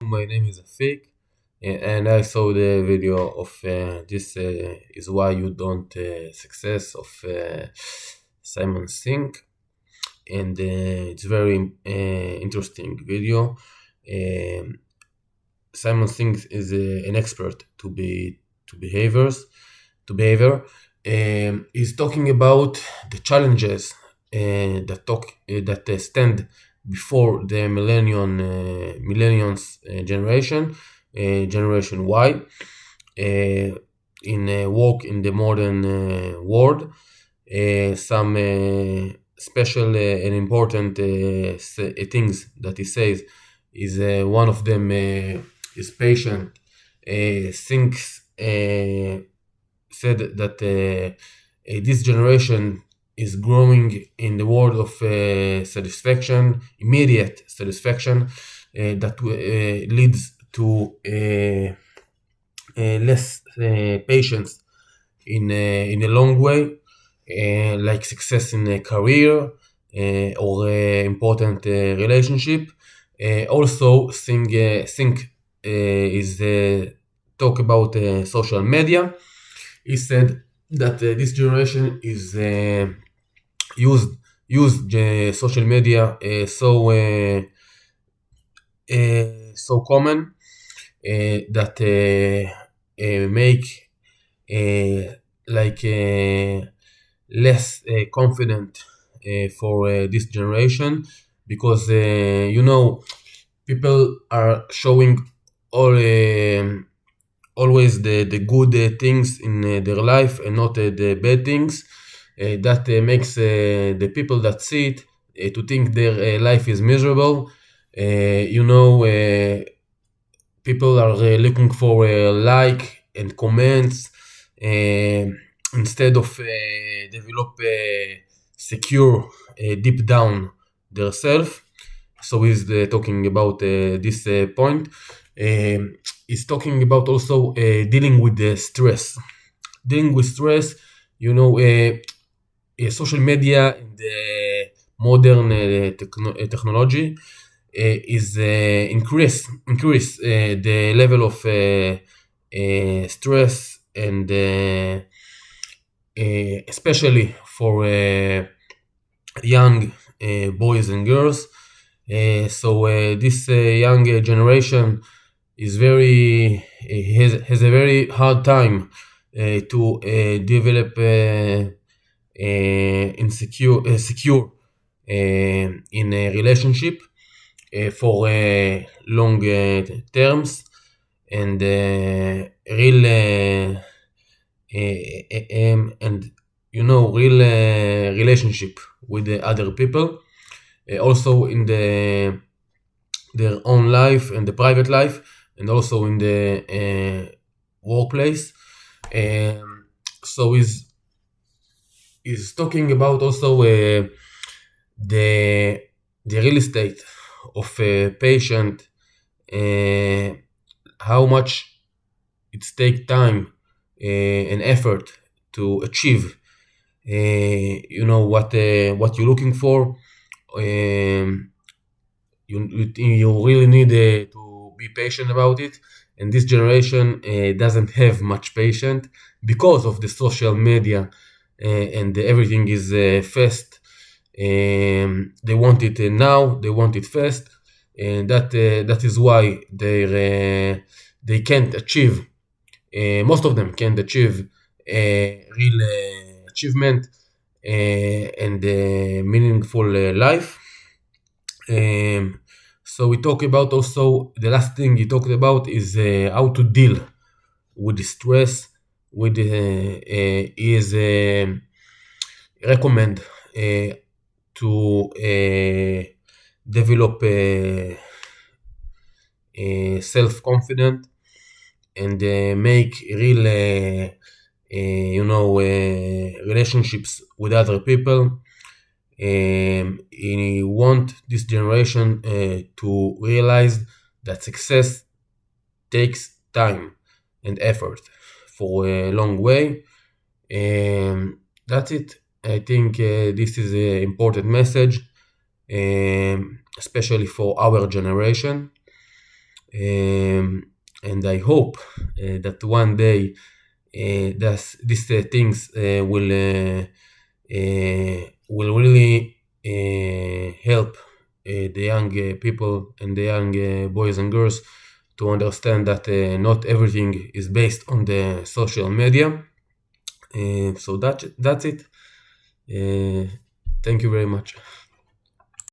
my name is Afik, and I saw the video of this is why you don't success of Simon Sink, and it's very interesting video. Um, Simon Sink is an expert to behavior. He's talking about the challenges that stand before the millennials generation, Generation Y, in work in the modern world. Some special and important things that he says is one of them is patient thinks said that this generation is growing in the world of satisfaction, immediate satisfaction, that leads to less patience in a long way, like success in a career or important relationship. Also, think is talk about social media. He said that this generation is used social media so common that make like less confident for this generation, because people are showing all always the good things in their life and not the bad things. That makes the people that see it to think their life is miserable. People are looking for like and comments instead of develop secure deep down their self. So he's talking about this point. He's talking about also dealing with the stress. Dealing with stress, social media and the modern technology is increase the level of stress, and especially for young boys and girls. So this young generation is has a very hard time to develop secure in a relationship for long terms, and real real relationship with the other people, also in their own life and the private life, and also in the workplace. So is talking about also the real estate of a patient, how much it takes time and effort to achieve what you're looking for. You really need to be patient about it, and this generation doesn't have much patience because of the social media, and everything is fast. They want it now, they want it fast, and that is why they can't achieve, most of them can't achieve real achievement and meaningful life. So we talk about also, the last thing he talked about is how to deal with the stress. With is recommend to develop self-confident and make real relationships with other people. He want this generation to realize that success takes time and effort for a long way. That's it. I think this is an important message, especially for our generation. And I hope that one day these things will really help the young people and the young boys and girls to understand that not everything is based on the social media. So that's it. Thank you very much.